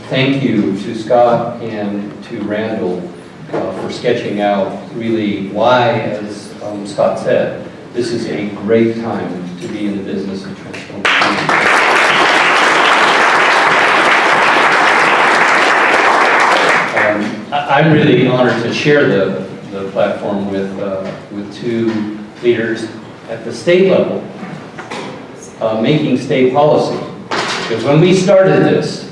thank you to Scott and to Randall for sketching out really why, as Scott said, this is a great time to be in the business of transforming communities. I'm really honored to share the platform with two leaders at the state level, making state policy. Because when we started this,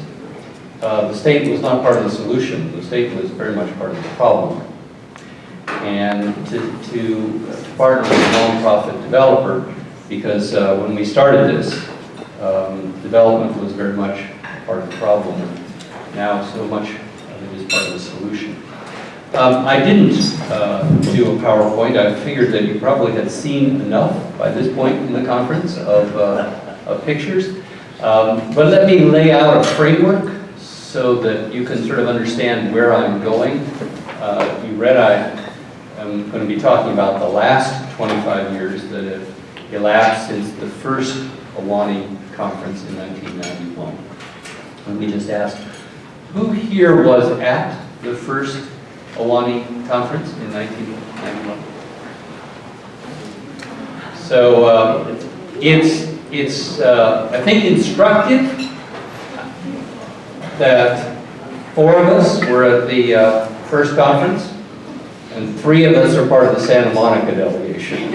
the state was not part of the solution. The state was very much part of the problem. And to partner with a nonprofit developer, because when we started this, development was very much part of the problem. Now so much of it is part of the solution. I didn't do a PowerPoint. I figured that you probably had seen enough by this point in the conference of pictures. But let me lay out a framework so that you can sort of understand where I'm going. You read I'm going to be talking about the last 25 years that have elapsed since the first Awami conference in 1991. Let me just ask, who here was at the first Awami conference in 1991? So it's I think instructive that 4 of us were at the first conference, and 3 of us are part of the Santa Monica delegation.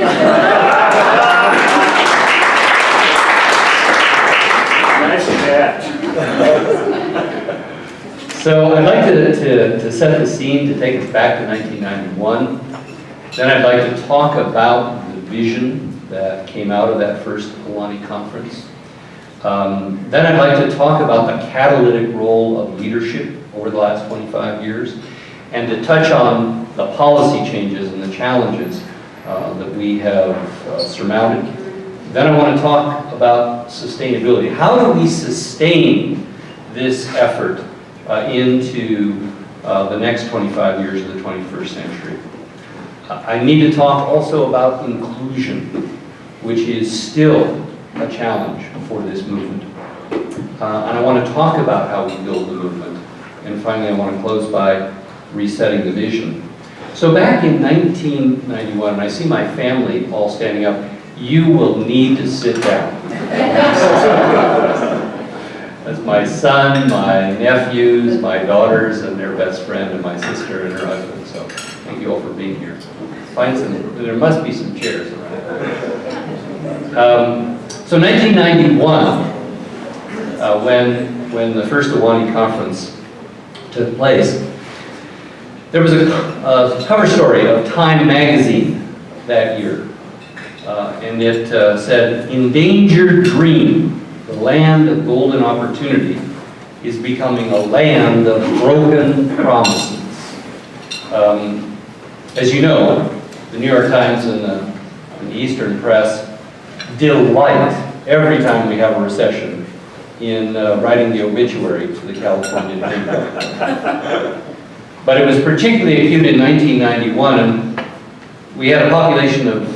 Nice catch. So I'd like to set the scene, to take us back to 1991. Then I'd like to talk about the vision that came out of that first Awami conference. Then I'd like to talk about the catalytic role of leadership over the last 25 years, and to touch on the policy changes and the challenges that we have surmounted. Then I want to talk about sustainability. How do we sustain this effort into the next 25 years of the 21st century? I need to talk also about inclusion, which is still a challenge for this movement. And I want to talk about how we build the movement. And finally, I want to close by resetting the vision. So back in 1991, and I see my family all standing up, you will need to sit down. That's my son, my nephews, my daughters, and their best friend, and my sister and her husband. So thank you all for being here. Find some, there must be some chairs around. So 1991, when the first Awami conference took place, there was a cover story of Time magazine that year, and it said, "Endangered Dream, the land of golden opportunity, is becoming a land of broken promises." As you know, the New York Times and the Eastern press delight every time we have a recession in writing the obituary to the California dream. But it was particularly acute in 1991, and we had a population of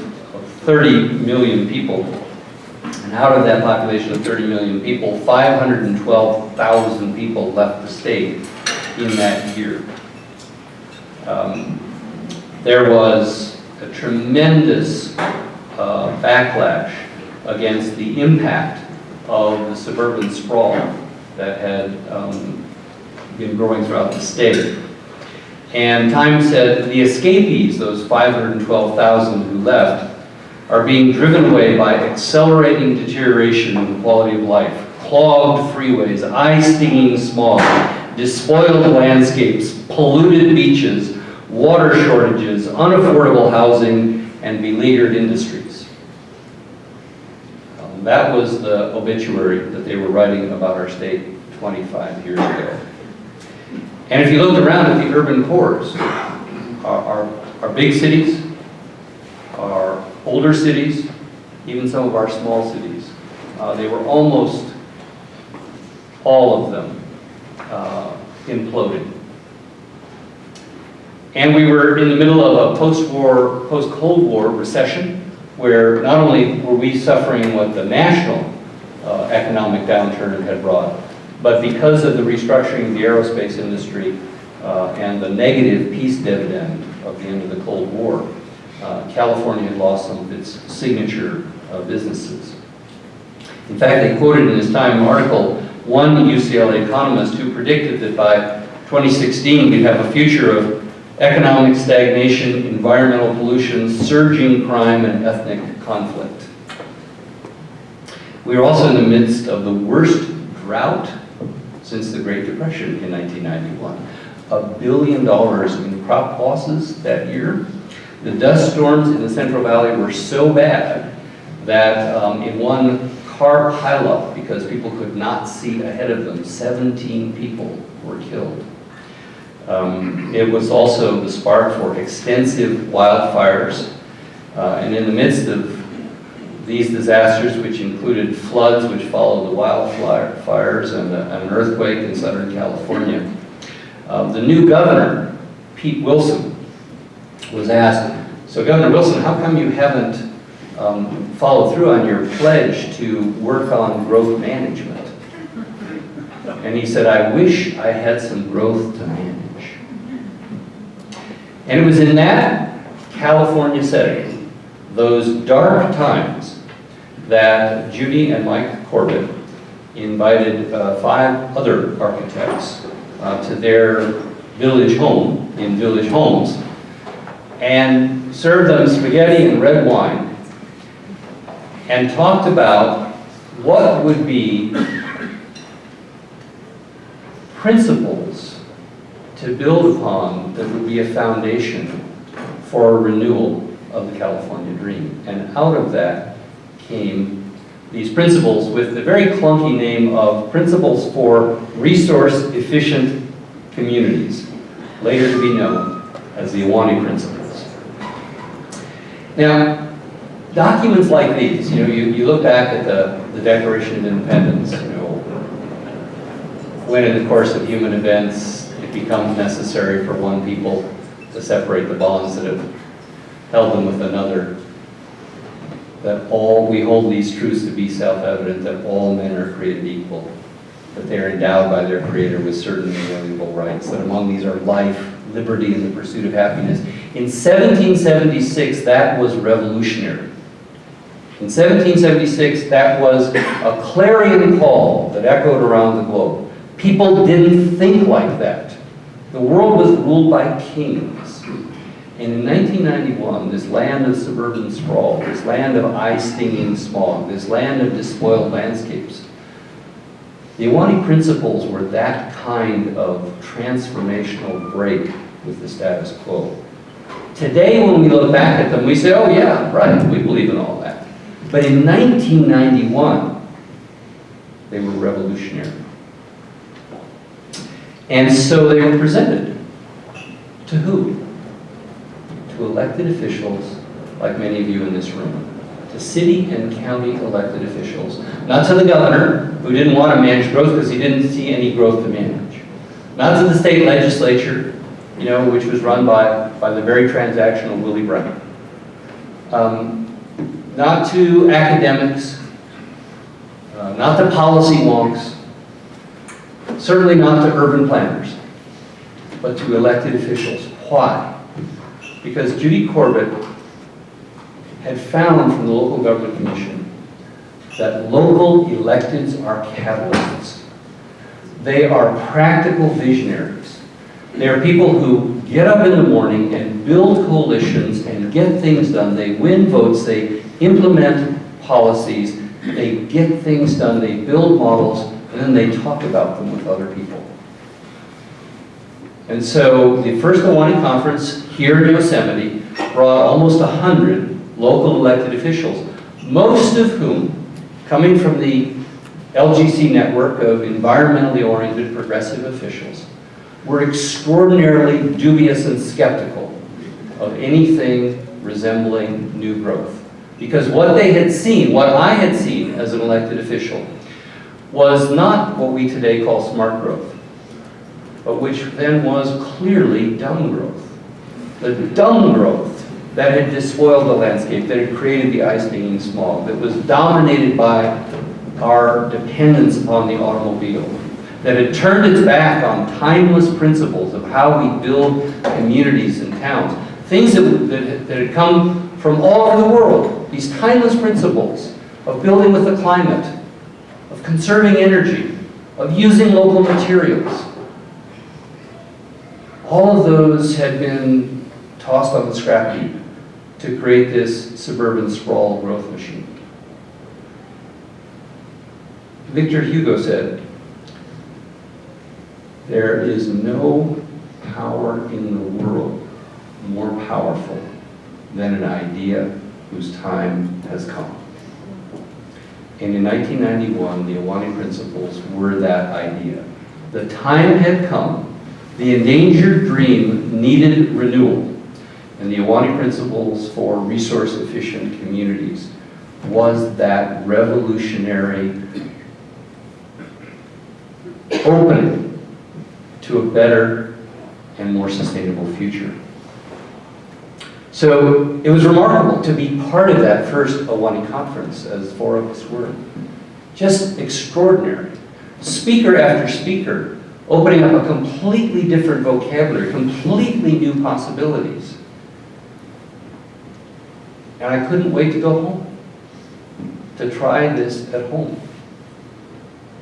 30 million people. And out of that population of 30 million people, 512,000 people left the state in that year. There was a tremendous backlash against the impact of the suburban sprawl that had been growing throughout the state. And Time said the escapees, those 512,000 who left, are being driven away by accelerating deterioration in the quality of life, clogged freeways, eye-stinging smog, despoiled landscapes, polluted beaches, water shortages, unaffordable housing, and beleaguered industries. That was the obituary that they were writing about our state 25 years ago. And if you looked around at the urban cores, our big cities, our older cities, even some of our small cities, they were almost all of them imploding. And we were in the middle of a post-war, post-Cold War recession, where not only were we suffering what the national economic downturn had brought, But because of the restructuring of the aerospace industry and the negative peace dividend of the end of the Cold War, California had lost some of its signature businesses. In fact, they quoted in his Time article one UCLA economist who predicted that by 2016 we'd have a future of economic stagnation, environmental pollution, surging crime, and ethnic conflict. We are also in the midst of the worst drought since the Great Depression in 1991. $1 billion in crop losses that year. The dust storms in the Central Valley were so bad that in one car pileup, because people could not see ahead of them, 17 people were killed. It was also the spark for extensive wildfires. And in the midst of these disasters, which included floods, which followed the wildfires and an earthquake in Southern California, the new governor, Pete Wilson, was asked, so Governor Wilson, how come you haven't followed through on your pledge to work on growth management? And he said, I wish I had some growth to manage. And it was in that California setting, those dark times, that Judy and Mike Corbett invited 5 other architects to their village home in Village Homes and served them spaghetti and red wine and talked about what would be principles to build upon that would be a foundation for a renewal of the California dream. And out of that came these principles with the very clunky name of Principles for Resource-Efficient Communities, later to be known as the Awami Principles. Now, documents like these, you look back at the Declaration of Independence, when in the course of human events it becomes necessary for one people to separate the bonds that have held them with another, that we hold these truths to be self-evident, that all men are created equal, that they are endowed by their Creator with certain inalienable rights, that among these are life, liberty, and the pursuit of happiness. In 1776, that was revolutionary. In 1776, that was a clarion call that echoed around the globe. People didn't think like that. The world was ruled by kings. And in 1991, this land of suburban sprawl, this land of eye-stinging smog, this land of despoiled landscapes, the Awami Principles were that kind of transformational break with the status quo. Today, when we look back at them, we say, oh yeah, right, we believe in all that. But in 1991, they were revolutionary. And so they were presented to who? To elected officials, like many of you in this room. To city and county elected officials. Not to the governor, who didn't want to manage growth because he didn't see any growth to manage. Not to the state legislature, which was run by the very transactional Willie Brown. Not to academics, not to policy wonks, certainly not to urban planners, but to elected officials. Why? Because Judy Corbett had found from the Local Government Commission that local electeds are catalysts. They are practical visionaries. They are people who get up in the morning and build coalitions and get things done. They win votes, they implement policies, they get things done, they build models, and then they talk about them with other people. And so the first Awami conference here in Yosemite brought almost 100 local elected officials, most of whom, coming from the LGC network of environmentally oriented progressive officials, were extraordinarily dubious and skeptical of anything resembling new growth. Because what they had seen, what I had seen as an elected official, was not what we today call smart growth, but which then was clearly dumb growth. The dumb growth that had despoiled the landscape, that had created the eye-stinging smog, that was dominated by our dependence upon the automobile, that had turned its back on timeless principles of how we build communities and towns. Things that had come from all over the world. These timeless principles of building with the climate, of conserving energy, of using local materials. All of those had been tossed on the scrap heap to create this suburban sprawl growth machine. Victor Hugo said, "There is no power in the world more powerful than an idea whose time has come." And in 1991, the Awami Principles were that idea. The time had come. The endangered dream needed renewal. And the Awami Principles for resource-efficient communities was that revolutionary opening to a better and more sustainable future. So it was remarkable to be part of that first Awami conference, as 4 of us were. Just extraordinary. Speaker after speaker, opening up a completely different vocabulary, completely new possibilities. And I couldn't wait to go home, to try this at home,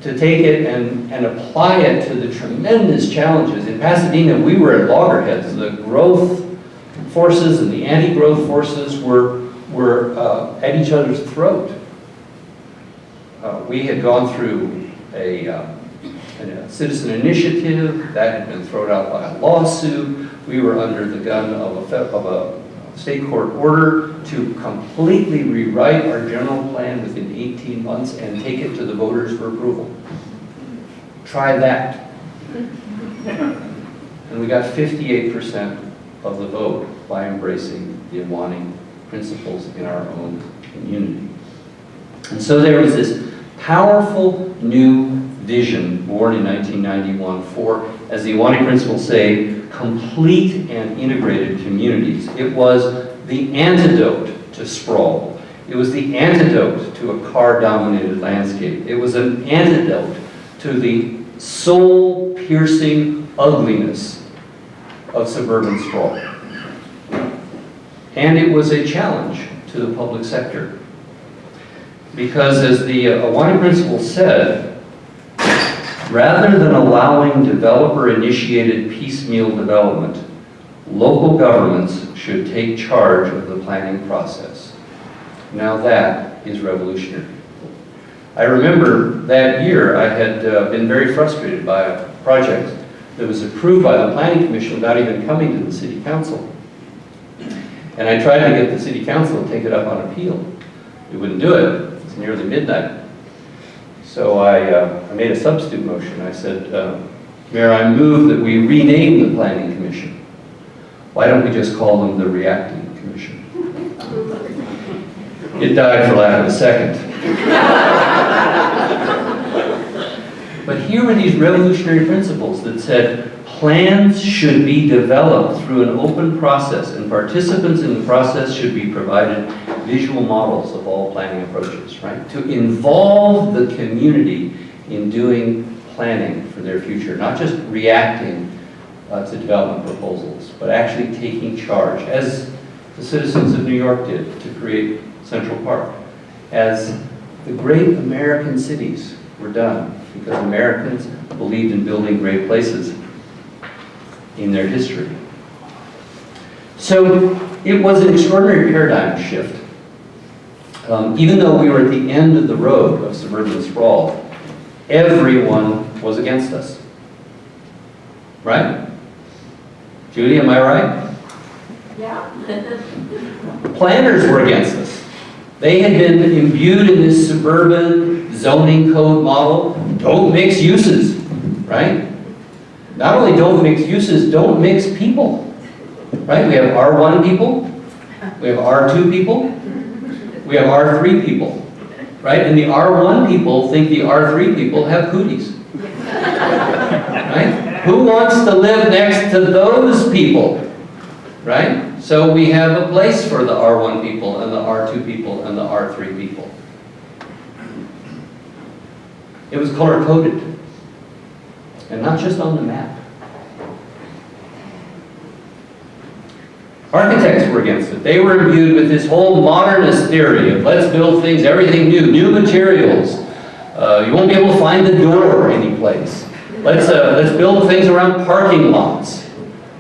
to take it and apply it to the tremendous challenges. In Pasadena, we were at loggerheads. The growth forces and the anti-growth forces were at each other's throat. We had gone through a citizen initiative that had been thrown out by a lawsuit. We were under the gun of a state court order to completely rewrite our general plan within 18 months and take it to the voters for approval. Try that. And we got 58% of the vote by embracing the Awami Principles in our own community. And so there was this powerful new vision born in 1991 for, as the Awami Principles say, complete and integrated communities. It was the antidote to sprawl. It was the antidote to a car-dominated landscape. It was an antidote to the soul-piercing ugliness of suburban sprawl. And it was a challenge to the public sector. Because as the Awami Principles said, rather than allowing developer-initiated piecemeal development, local governments should take charge of the planning process. Now that is revolutionary. I remember that year I had been very frustrated by a project that was approved by the Planning Commission without even coming to the City Council. And I tried to get the City Council to take it up on appeal. It wouldn't do it. It's nearly midnight. So I made a substitute motion. I said, Mayor, I move that we rename the Planning Commission. Why don't we just call them the Reacting Commission? It died for lack of a second. But here were these revolutionary principles that said plans should be developed through an open process, and participants in the process should be provided visual models of all planning approaches, right? To involve the community in doing planning for their future, not just reacting to development proposals, but actually taking charge, as the citizens of New York did to create Central Park, as the great American cities were done, because Americans believed in building great places in their history. So it was an extraordinary paradigm shift. Even though we were at the end of the road of suburban sprawl, everyone was against us. Right? Judy, am I right? Yeah. Planners were against us. They had been imbued in this suburban zoning code model. Don't mix uses, right? Not only don't mix uses, don't mix people, right? We have R1 people, we have R2 people, we have R3 people, right? And the R1 people think the R3 people have cooties, right? Who wants to live next to those people, right? So we have a place for the R1 people and the R2 people and the R3 people. It was color-coded. and not just on the map. Architects were against it. They were imbued with this whole modernist theory of let's build things, everything new materials. You won't be able to find the door anyplace. Let's build things around parking lots.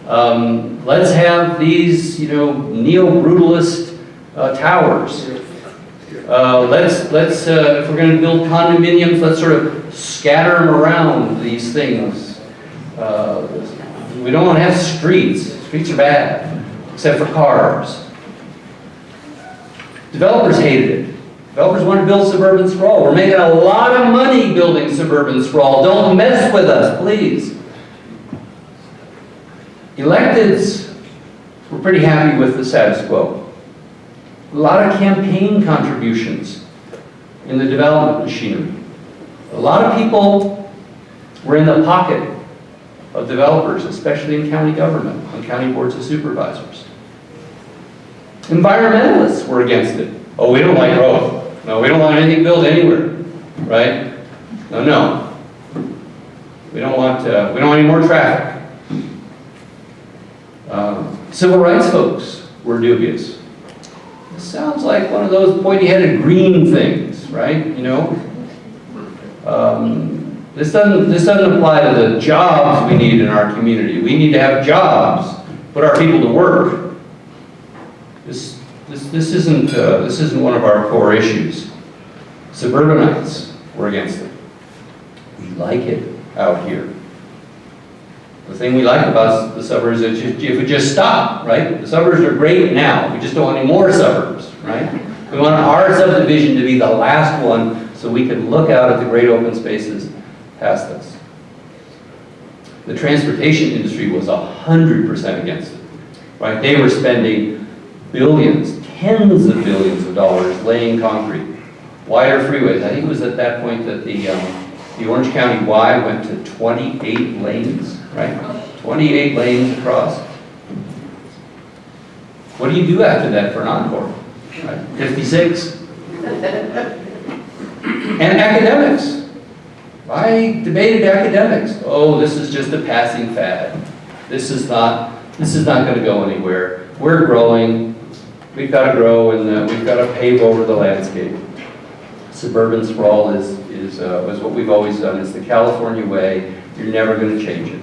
Let's have these, neo-brutalist towers. Let's if we're going to build condominiums, let's sort of scatter them around these things. We don't want to have streets. Streets are bad, except for cars. Developers hated it. Developers want to build suburban sprawl. We're making a lot of money building suburban sprawl. Don't mess with us, please. Electeds were pretty happy with the status quo. A lot of campaign contributions in the development machinery. A lot of people were in the pocket of developers, especially in county government, on county boards of supervisors. Environmentalists were against it. Oh, we don't like growth. No, we don't want anything built anywhere, right? No. We don't want any more traffic. Civil rights folks were dubious. This sounds like one of those pointy-headed green things, right? This doesn't apply to the jobs we need in our community. We need to have jobs, put our people to work. This isn't one of our core issues. Suburbanites were against it. We like it out here. The thing we like about the suburbs is if we just stop, right? The suburbs are great now. We just don't want any more suburbs, right? We want our subdivision to be the last one so we can look out at the great open spaces past us. The transportation industry was 100% against it, right? They were spending billions, tens of billions of dollars laying concrete. Wider freeways. I think it was at that point that the Orange County Y went to 28 lanes, right? 28 lanes across. What do you do after that for an encore? Right? 56. And academics. I debated academics. Oh, this is just a passing fad. This is not going to go anywhere. We're growing. We've got to grow, and we've got to pave over the landscape. Suburban sprawl is what we've always done. It's the California way. You're never going to change it.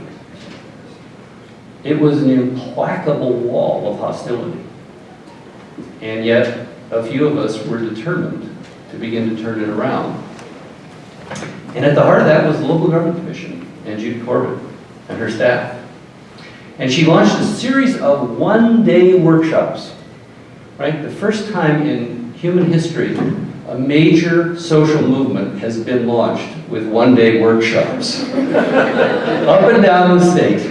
It was an implacable wall of hostility. And yet, a few of us were determined to begin to turn it around. And at the heart of that was the Local Government Commission and Judy Corbett and her staff. And she launched a series of one-day workshops, right? The first time in human history a major social movement has been launched with one-day workshops up and down the state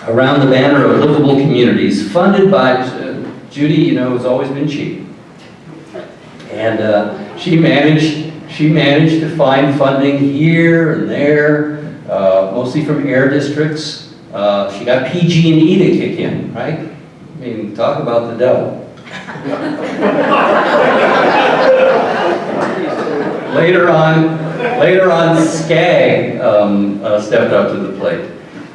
around the banner of livable communities, funded by Judy. Has always been cheap, and she managed to find funding here and there, mostly from air districts. She got PG&E to kick in, right? I mean, talk about the devil. Later on, SCAG stepped up to the plate.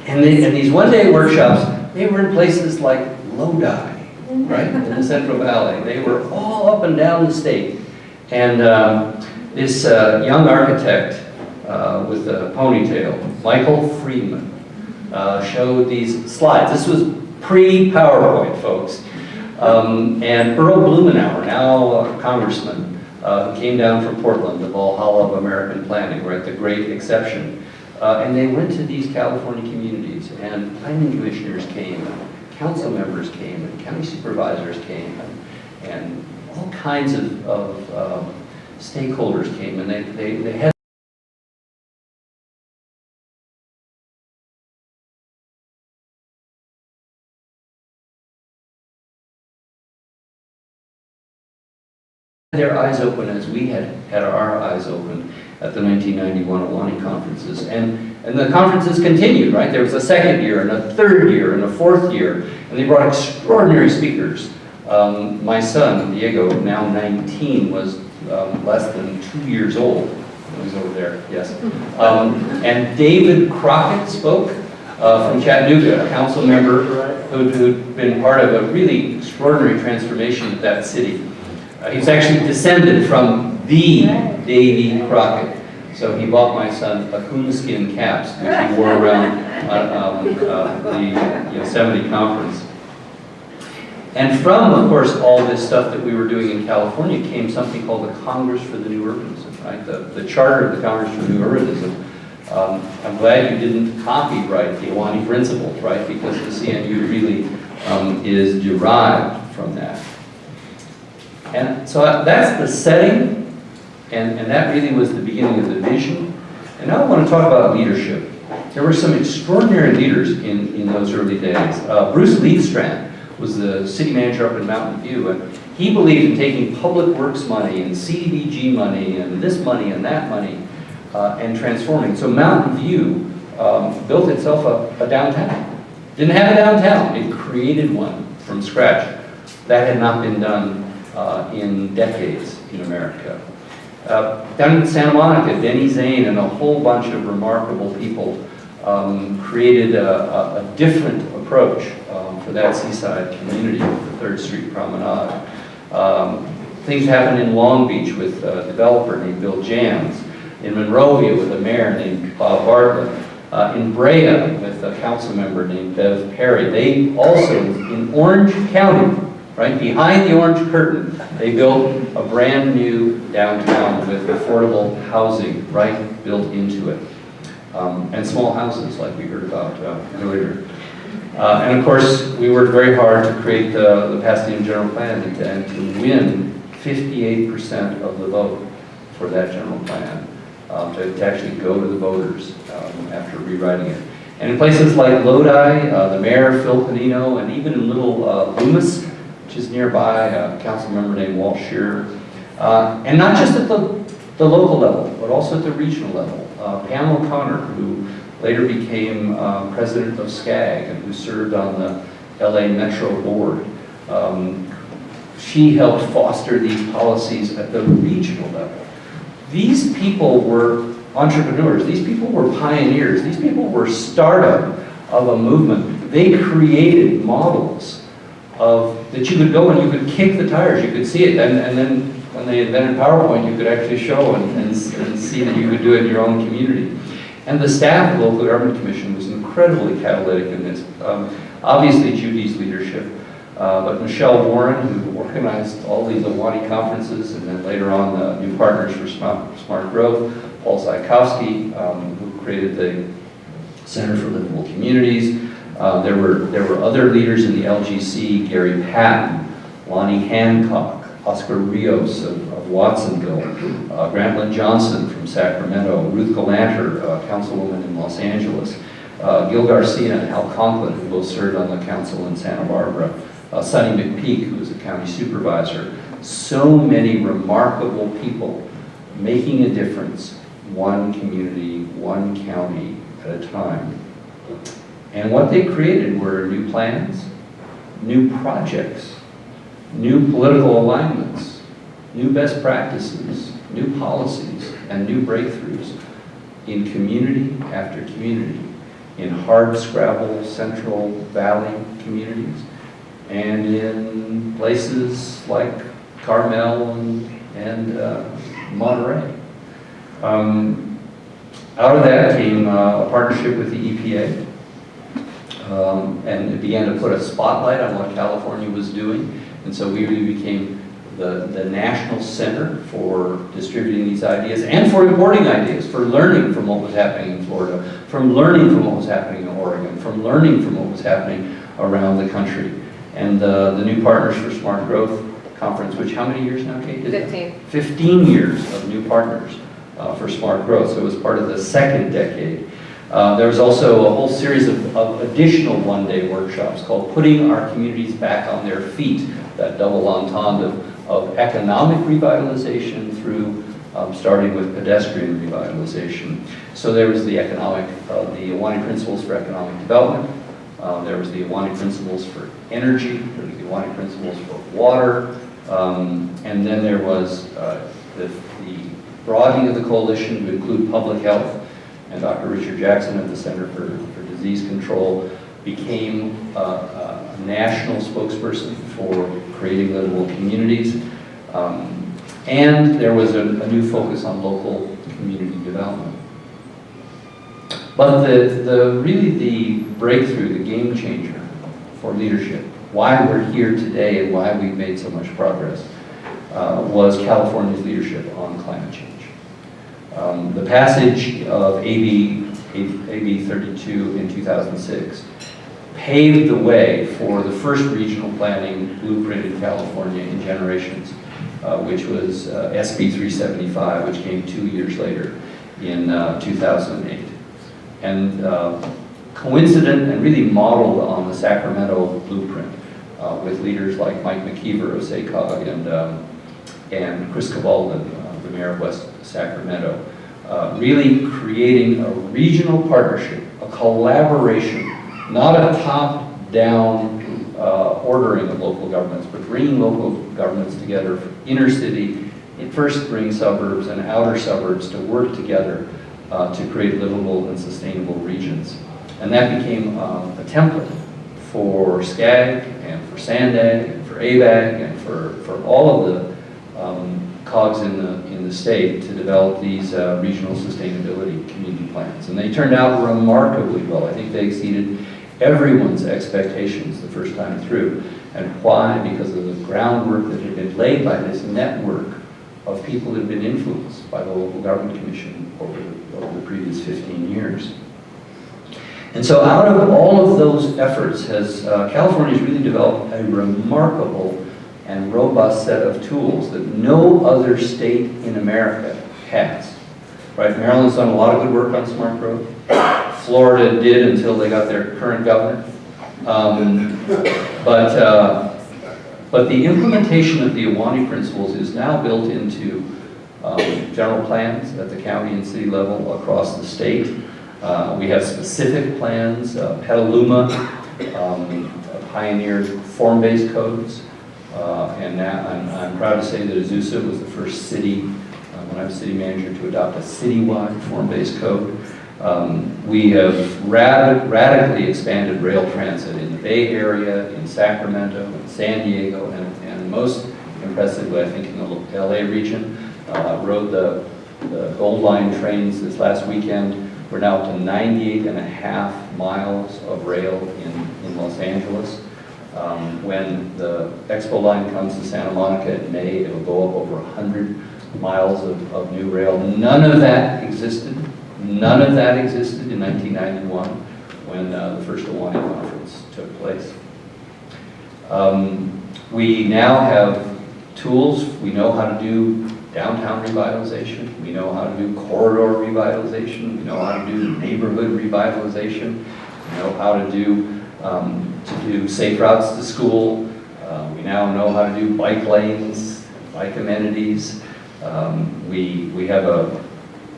And these one-day workshops, they were in places like Lodi, right, in the Central Valley. They were all up and down the state. And this young architect with a ponytail, Michael Friedman, showed these slides. This was pre-PowerPoint, folks. And Earl Blumenauer, now a congressman, who came down from Portland, the Valhalla of American planning, right, the great exception. And they went to these California communities, and planning commissioners came, and council members came, and county supervisors came, and all kinds of stakeholders came, and they had their eyes open as we had our eyes open at the 1991 Awami conferences. And the conferences continued, right? There was a second year, and a third year, and a fourth year, and they brought extraordinary speakers. My son, Diego, now 19, was less than 2 years old who's over there, yes. And David Crockett spoke from Chattanooga, a council member who'd been part of a really extraordinary transformation of that city. He's actually descended from the Davy Crockett. So he bought my son a coonskin caps, which he wore around the Yosemite conference. And from, of course, all this stuff that we were doing in California came something called the Congress for the New Urbanism, right? The charter of the Congress for New Urbanism. I'm glad you didn't copyright the Awami Principles, right? Because the CNU really is derived from that. And so that's the setting, and that really was the beginning of the vision. And now I want to talk about leadership. There were some extraordinary leaders in those early days. Bruce Leadstrand was the city manager up in Mountain View, and he believed in taking public works money and CDBG money and this money and that money and transforming. So Mountain View built itself a downtown. Didn't have a downtown, it created one from scratch. That had not been done in decades in America. Down in Santa Monica, Denny Zane and a whole bunch of remarkable people created a different approach for that seaside community with the 3rd Street Promenade. Things happened in Long Beach with a developer named Bill Jans, in Monrovia with a mayor named Bob Bartlett, in Brea with a council member named Bev Perry. They also, in Orange County, right behind the orange curtain, they built a brand new downtown with affordable housing right built into it. And small houses like we heard about earlier. And of course, we worked very hard to create the Pasadena General Plan and to win 58% of the vote for that general plan, to actually go to the voters after rewriting it. And in places like Lodi, the mayor, Phil Panino, and even in little Loomis, which is nearby, a council member named Walt Shearer, and not just at the local level, but also at the regional level. Pam O'Connor, who later became president of SCAG and who served on the LA Metro Board. She helped foster these policies at the regional level. These people were entrepreneurs. These people were pioneers. These people were startup of a movement. They created models that you could go and you could kick the tires. You could see it. And then when they invented PowerPoint, you could actually show and see that you could do it in your own community. And the staff of the Local Government Commission was incredibly catalytic in this. Obviously, Judy's leadership, but Michelle Warren, who organized all these Awami conferences, and then later on the New Partners for Smart Growth, Paul Zajkowski, who created the Center for Livable Communities. There were other leaders in the LGC, Gary Patton, Lonnie Hancock, Oscar Rios of Watsonville, Grantland Johnson from Sacramento, Ruth Galanter, councilwoman in Los Angeles, Gil Garcia and Hal Conklin, who both served on the council in Santa Barbara, Sonny McPeak, who was a county supervisor. So many remarkable people making a difference, one community, one county at a time. And what they created were new plans, new projects, new political alignments, new best practices, new policies, and new breakthroughs in community after community, in hard-scrabble Central Valley communities, and in places like Carmel and Monterey. Out of that came a partnership with the EPA, and it began to put a spotlight on what California was doing. And so we really became the national center for distributing these ideas and for importing ideas, for learning from what was happening in Florida, from learning from what was happening in Oregon, from learning from what was happening around the country. And the New Partners for Smart Growth Conference, which how many years now, Kate? 15. 15 years of New Partners for Smart Growth, so it was part of the second decade. There was also a whole series of additional one-day workshops called Putting Our Communities Back on Their Feet, that double entendre of economic revitalization through starting with pedestrian revitalization. So there was the Awami Principles for Economic Development, there was the Awami Principles for Energy, there was the Awami Principles for Water, and then there was the broadening of the coalition to include public health, and Dr. Richard Jackson at the Center for Disease Control became a national spokesperson for creating livable communities. And there was a new focus on local community development. But really the breakthrough, the game changer for leadership, why we're here today and why we've made so much progress, was California's leadership on climate change. The passage of AB 32 in 2006 paved the way for the first regional planning blueprint in California in generations, which was SB 375, which came 2 years later in 2008. And coincident and really modeled on the Sacramento blueprint with leaders like Mike McKeever of SACOG and Chris Cabalden, the mayor of West Sacramento, really creating a regional partnership, a collaboration, not a top-down ordering of local governments, but bringing local governments together for inner city, first ring suburbs and outer suburbs to work together to create livable and sustainable regions. And that became a template for SCAG and for SANDAG and for ABAG and for all of the cogs in the state to develop these regional sustainability community plans. And they turned out remarkably well. I think they exceeded everyone's expectations the first time through. And why? Because of the groundwork that had been laid by this network of people that had been influenced by the Local Government Commission over the previous 15 years. And so out of all of those efforts, California's really developed a remarkable and robust set of tools that no other state in America has. Right? Maryland's done a lot of good work on smart growth. Florida did until they got their current governor. But the implementation of the Awami Principles is now built into general plans at the county and city level across the state. We have specific plans. Petaluma pioneered form-based codes. And now I'm proud to say that Azusa was the first city, when I was city manager, to adopt a citywide form-based code. We have radically expanded rail transit in the Bay Area, in Sacramento, in San Diego, and most impressively, I think, in the LA region. Rode the Gold Line trains this last weekend. We're now up to 98.5 miles of rail in Los Angeles. When the Expo line comes to Santa Monica in May, it'll go up over 100 miles of new rail. None of that existed. None of that existed in 1991 when the first Awami conference took place. We now have tools. We know how to do downtown revitalization. We know how to do corridor revitalization. We know how to do neighborhood revitalization. We know how to do safe routes to school. We now know how to do bike lanes, bike amenities. We have a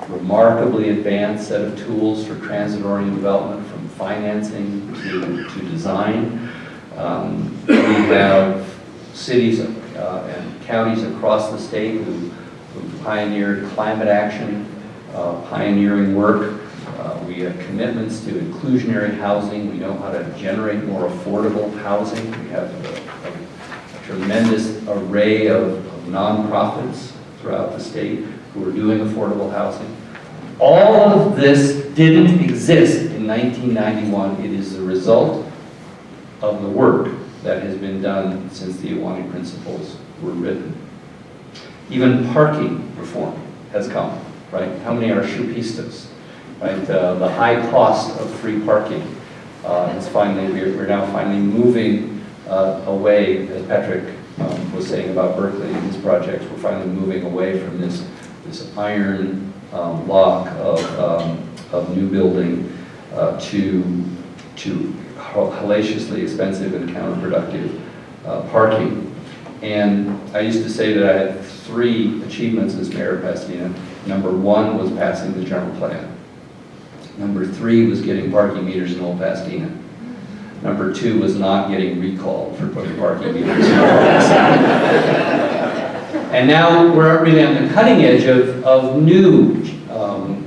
remarkably advanced set of tools for transit-oriented development, from financing to design. We have cities and counties across the state who pioneered climate action, pioneering work. We have commitments to inclusionary housing. We know how to generate more affordable housing. We have a tremendous array of nonprofits throughout the state who are doing affordable housing. All of this didn't exist in 1991. It is the result of the work that has been done since the Awami Principles were written. Even parking reform has come, right? How many are chupistas, right? The high cost of free parking is we're now finally moving away, as Patrick was saying about Berkeley and his projects, we're finally moving away from this iron lock of new building to hellaciously expensive and counterproductive parking. And I used to say that I had 3 achievements as mayor of Pasadena. Number 1 was passing the general plan. Number 3 was getting parking meters in Old Pasadena. Number 2 was not getting recalled for putting parking meters in Old Pasadena. And now we're really on the cutting edge of new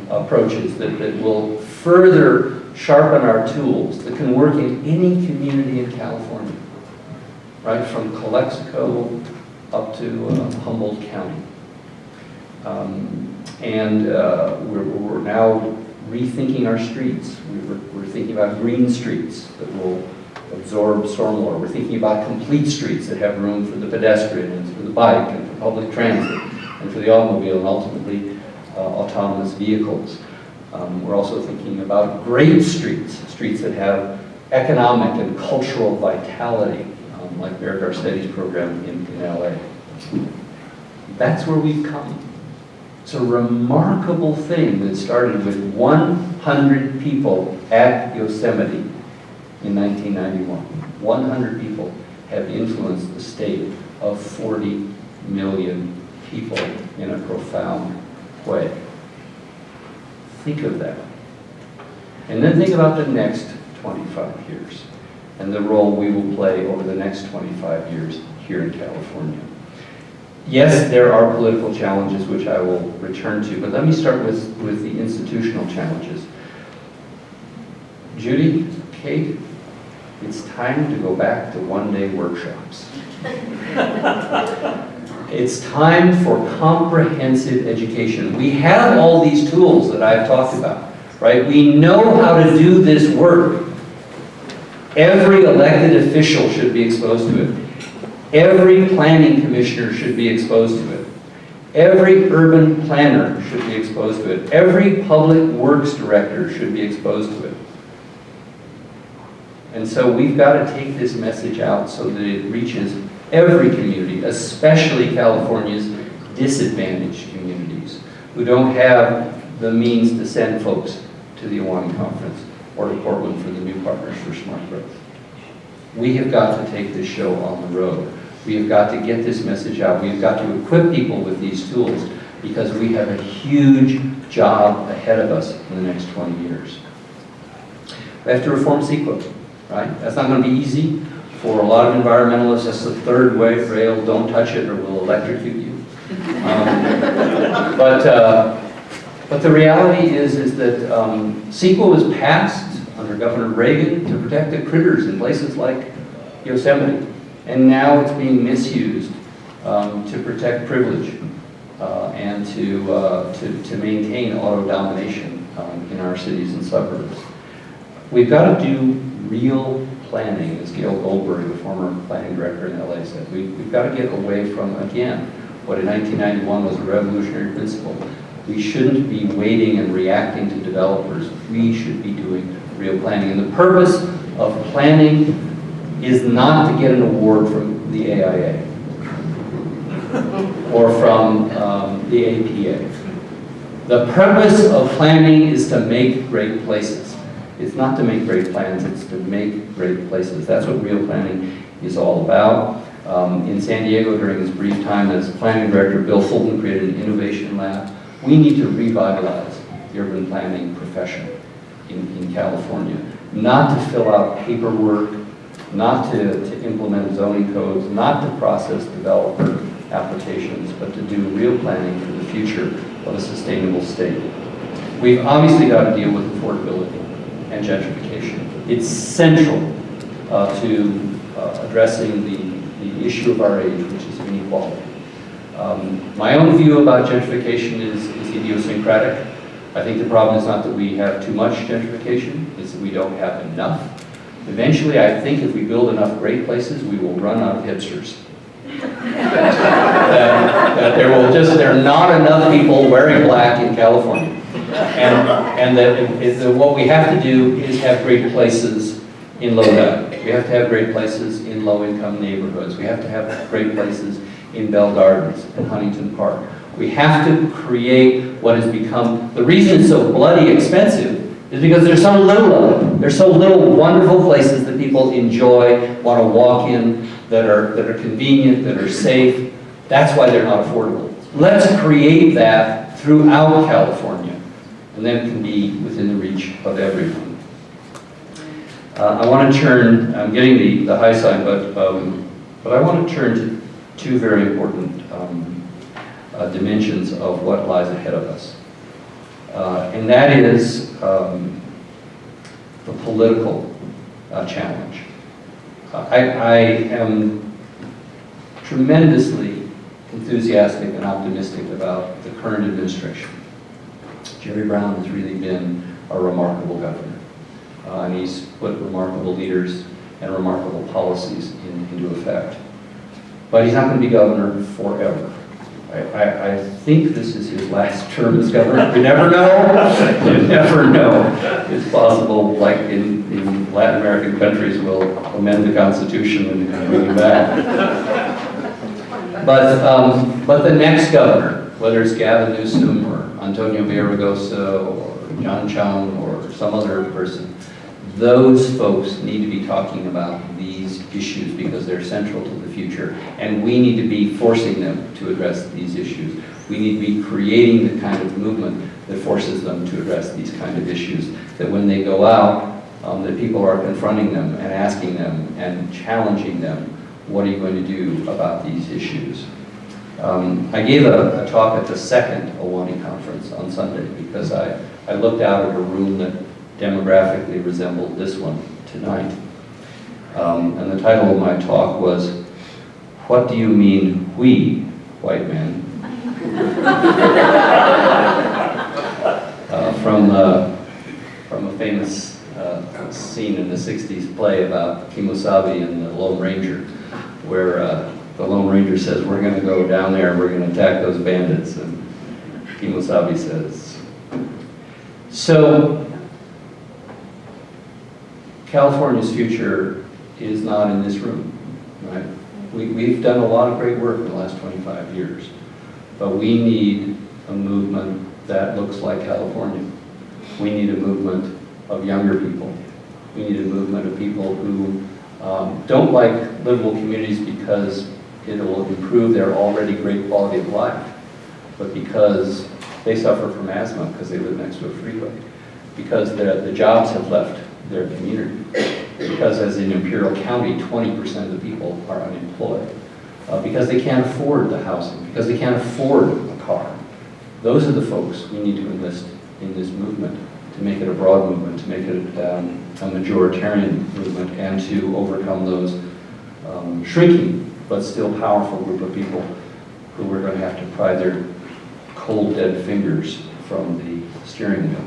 approaches that will further sharpen our tools that can work in any community in California, right, from Calexico up to Humboldt County. We're now rethinking our streets. We're thinking about green streets that will absorb stormwater. We're thinking about complete streets that have room for the pedestrian and for the bike and for public transit and for the automobile and ultimately autonomous vehicles. We're also thinking about great streets, streets that have economic and cultural vitality, like Bear Garcetti's program in LA. That's where we've come. It's a remarkable thing that started with 100 people at Yosemite in 1991. 100 people have influenced the state of 40 million people in a profound way. Think of that. And then think about the next 25 years and the role we will play over the next 25 years here in California. Yes, there are political challenges which I will return to, but let me start with the institutional challenges. Judy, Kate, it's time to go back to one-day workshops. It's time for comprehensive education. We have all these tools that I've talked about, right? We know how to do this work. Every elected official should be exposed to it. Every planning commissioner should be exposed to it. Every urban planner should be exposed to it. Every public works director should be exposed to it. And so we've got to take this message out so that it reaches every community, especially California's disadvantaged communities who don't have the means to send folks to the Awami Conference or to Portland for the new Partners for Smart Growth. We have got to take this show on the road. We have got to get this message out. We've got to equip people with these tools because we have a huge job ahead of us in the next 20 years. We have to reform CEQA, right? That's not going to be easy. For a lot of environmentalists, that's the third rail, don't touch it or we'll electrocute you. But the reality is that CEQA was passed under Governor Reagan to protect the critters in places like Yosemite. And now it's being misused to protect privilege and to maintain auto domination in our cities and suburbs. We've got to do real planning, as Gail Goldberg, the former planning director in LA, said. We've got to get away from, again, what in 1991 was a revolutionary principle. We shouldn't be waiting and reacting to developers. We should be doing real planning. And the purpose of planning is not to get an award from the AIA or from the APA. The purpose of planning is to make great places. It's not to make great plans, it's to make great places. That's what real planning is all about. In San Diego, during his brief time as planning director, Bill Fulton created an innovation lab. We need to revitalize the urban planning profession in California. Not to fill out paperwork, not to implement zoning codes, not to process developer applications, but to do real planning for the future of a sustainable state. We've obviously got to deal with affordability and gentrification. It's central to addressing the issue of our age, which is inequality. My own view about gentrification is idiosyncratic. I think the problem is not that we have too much gentrification, it's that we don't have enough. Eventually, I think if we build enough great places, we will run out of hipsters. that there are not enough people wearing black in California. And that what we have to do is have great places in low value. We have to have great places in low-income neighborhoods. We have to have great places in Bell Gardens and Huntington Park. We have to create what has become, the reason it's so bloody expensive is because there's so little of them. There's so little wonderful places that people enjoy, want to walk in, that are convenient, that are safe. That's why they're not affordable. Let's create that throughout California, and then it can be within the reach of everyone. I want to turn, I'm getting the high sign, but I want to turn to two very important dimensions of what lies ahead of us. And that is the political challenge. I am tremendously enthusiastic and optimistic about the current administration. Jerry Brown has really been a remarkable governor, and he's put remarkable leaders and remarkable policies into effect. But he's not going to be governor forever. I think this is his last term as governor. You never know. You never know. It's possible, like in Latin American countries, we'll amend the Constitution and bring him back. But the next governor, whether it's Gavin Newsom or Antonio Villaraigosa or John Chung or some other person, those folks need to be talking about these issues because they're central to the future, and we need to be forcing them to address these issues. We need to be creating the kind of movement that forces them to address these kind of issues, that when they go out, that people are confronting them and asking them and challenging them, what are you going to do about these issues? I gave a talk at the second Awami conference on Sunday because I looked out at a room that demographically resembled this one tonight. And the title of my talk was, "What do you mean, we, white men?" From a famous scene in the 60s play about Kimosabe and the Lone Ranger, where the Lone Ranger says, "We're going to go down there and we're going to attack those bandits." And Kimosabe says, so California's future is not in this room, right? We've done a lot of great work in the last 25 years, but we need a movement that looks like California. We need a movement of younger people. We need a movement of people who don't like livable communities because it will improve their already great quality of life, but because they suffer from asthma because they live next to a freeway, because the jobs have left their community, because as in Imperial County, 20% of the people are unemployed, because they can't afford the housing, because they can't afford a car. Those are the folks we need to enlist in this movement, to make it a broad movement, to make it a majoritarian movement, and to overcome those shrinking but still powerful group of people who are going to have to pry their cold, dead fingers from the steering wheel.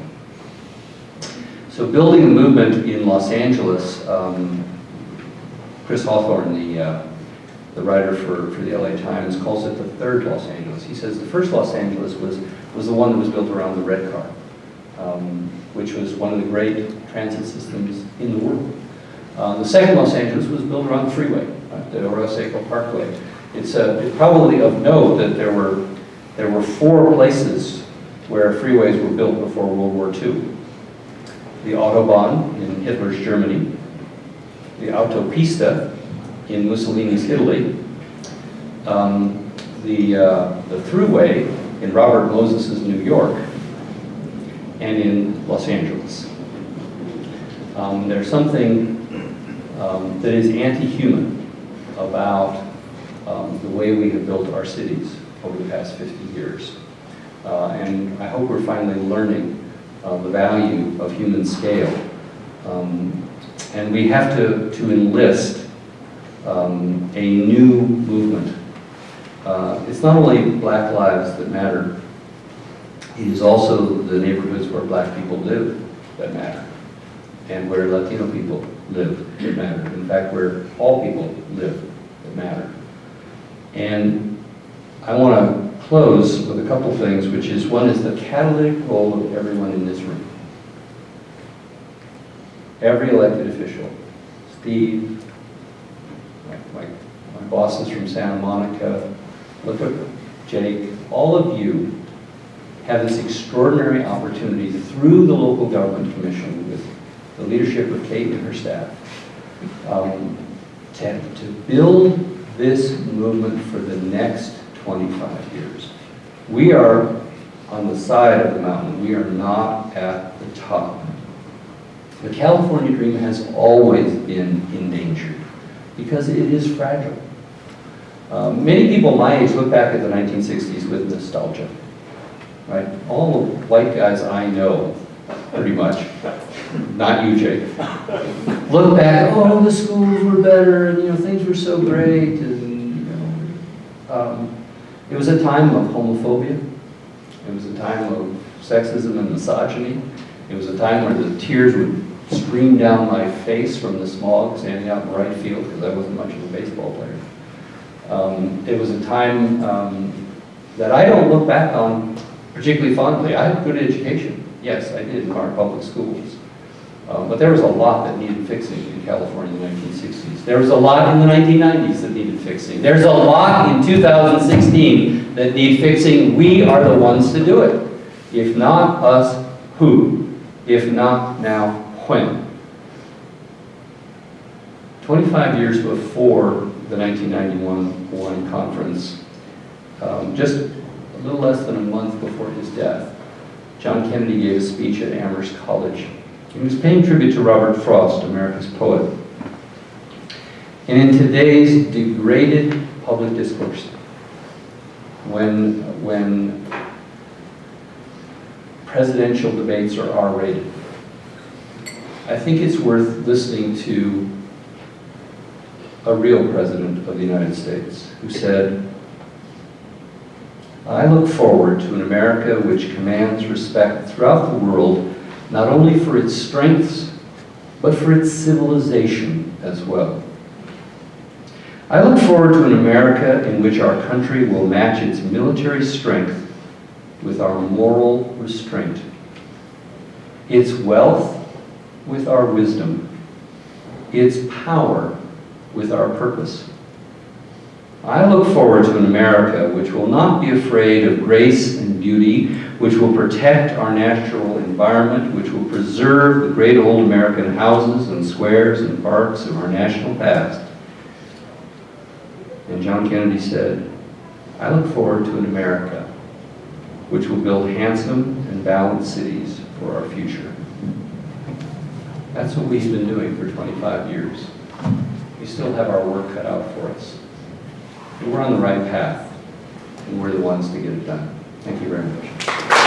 So building a movement in Los Angeles, Chris Hawthorne, the writer for the LA Times, calls it the third Los Angeles. He says the first Los Angeles was the one that was built around the red car, which was one of the great transit systems in the world. The second Los Angeles was built around the freeway, the Arroyo Seco Parkway. It's probably of note that there were 4 places where freeways were built before World War II. The Autobahn in Hitler's Germany, the Autopista in Mussolini's Italy, the Thruway in Robert Moses's New York, and in Los Angeles. There's something that is anti-human about the way we have built our cities over the past 50 years. And I hope we're finally learning the value of human scale. And we have to enlist a new movement. It's not only black lives that matter, it is also the neighborhoods where black people live that matter, and where Latino people live that matter. In fact, where all people live that matter. And I want to close with a couple things, which is, one is the catalytic role of everyone in this room. Every elected official, Steve, my bosses from Santa Monica, look at Jake, all of you have this extraordinary opportunity through the local government commission with the leadership of Kate and her staff to build this movement for the next 25 years. We are on the side of the mountain. We are not at the top. The California dream has always been endangered because it is fragile. Many people my age look back at the 1960s with nostalgia, right? All the white guys I know, pretty much, not you, Jake, look back, oh, the schools were better, and, you know, things were so great, and, you know, it was a time of homophobia. It was a time of sexism and misogyny. It was a time where the tears would stream down my face from the smog standing out in right field because I wasn't much of a baseball player. It was a time that I don't look back on particularly fondly. I had good education. Yes, I did in our public schools. But there was a lot that needed fixing in California in the 1960s. There was a lot in the 1990s that needed fixing. There's a lot in 2016 that need fixing. We are the ones to do it. If not us, who? If not now, when? 25 years before the 1991 conference, just a little less than a month before his death, John Kennedy gave a speech at Amherst College. He was paying tribute to Robert Frost, America's poet. And in today's degraded public discourse, when presidential debates are R-rated, I think it's worth listening to a real president of the United States who said, "I look forward to an America which commands respect throughout the world, not only for its strengths, but for its civilization as well. I look forward to an America in which our country will match its military strength with our moral restraint, its wealth with our wisdom, its power with our purpose. I look forward to an America which will not be afraid of grace and beauty, which will protect our natural environment, which will preserve the great old American houses and squares and parks of our national past." And John Kennedy said, "I look forward to an America which will build handsome and balanced cities for our future." That's what we've been doing for 25 years. We still have our work cut out for us. But we're on the right path, and we're the ones to get it done. Thank you very much.